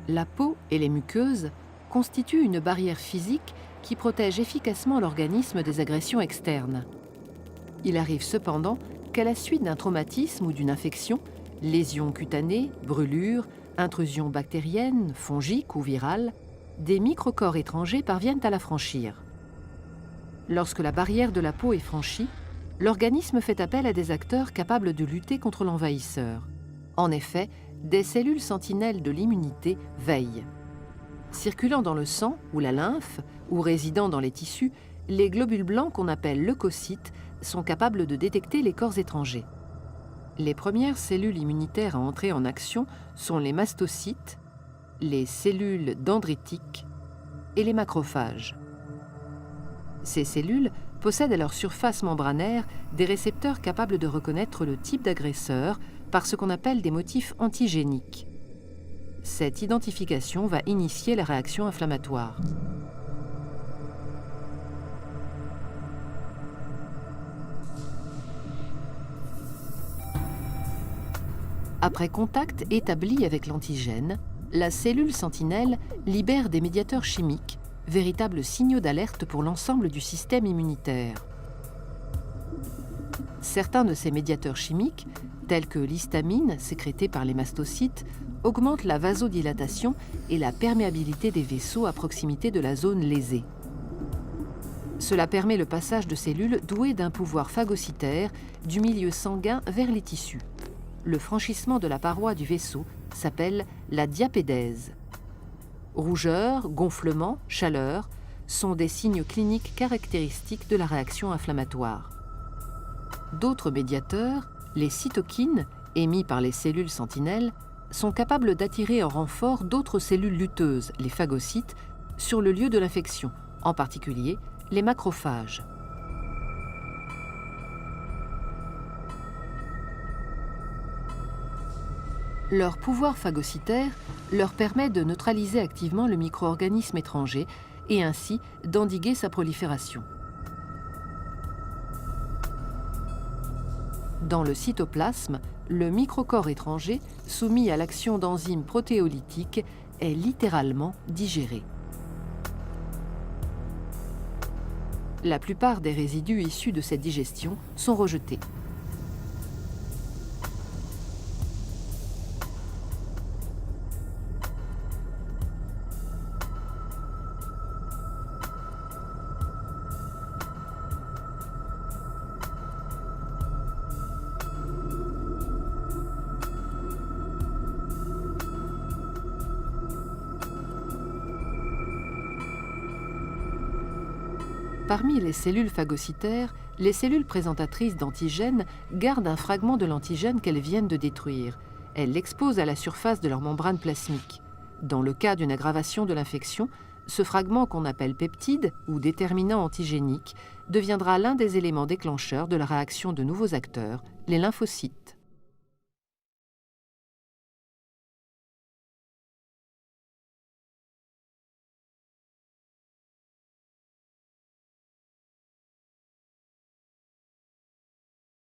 La peau et les muqueuses constituent une barrière physique qui protège efficacement l'organisme des agressions externes. Il arrive cependant qu'à la suite d'un traumatisme ou d'une infection, lésions cutanées, brûlures, intrusions bactériennes, fongiques ou virales, des microcorps étrangers parviennent à la franchir. Lorsque la barrière de la peau est franchie, l'organisme fait appel à des acteurs capables de lutter contre l'envahisseur. En effet, des cellules sentinelles de l'immunité veillent. Circulant dans le sang ou la lymphe, ou résidant dans les tissus, les globules blancs qu'on appelle leucocytes sont capables de détecter les corps étrangers. Les premières cellules immunitaires à entrer en action sont les mastocytes, les cellules dendritiques et les macrophages. Ces cellules possèdent à leur surface membranaire des récepteurs capables de reconnaître le type d'agresseur par ce qu'on appelle des motifs antigéniques. Cette identification va initier la réaction inflammatoire. Après contact établi avec l'antigène, la cellule sentinelle libère des médiateurs chimiques, véritables signaux d'alerte pour l'ensemble du système immunitaire. Certains de ces médiateurs chimiques, tels que l'histamine sécrétée par les mastocytes, augmentent la vasodilatation et la perméabilité des vaisseaux à proximité de la zone lésée. Cela permet le passage de cellules douées d'un pouvoir phagocytaire du milieu sanguin vers les tissus. Le franchissement de la paroi du vaisseau s'appelle la diapédèse. Rougeur, gonflement, chaleur sont des signes cliniques caractéristiques de la réaction inflammatoire. D'autres médiateurs, les cytokines, émis par les cellules sentinelles, sont capables d'attirer en renfort d'autres cellules lutteuses, les phagocytes, sur le lieu de l'infection, en particulier les macrophages. Leur pouvoir phagocytaire leur permet de neutraliser activement le micro-organisme étranger et ainsi d'endiguer sa prolifération. Dans le cytoplasme, le microcorps étranger, soumis à l'action d'enzymes protéolytiques, est littéralement digéré. La plupart des résidus issus de cette digestion sont rejetés. Parmi les cellules phagocytaires, les cellules présentatrices d'antigènes gardent un fragment de l'antigène qu'elles viennent de détruire. Elles l'exposent à la surface de leur membrane plasmique. Dans le cas d'une aggravation de l'infection, ce fragment qu'on appelle peptide ou déterminant antigénique deviendra l'un des éléments déclencheurs de la réaction de nouveaux acteurs, les lymphocytes.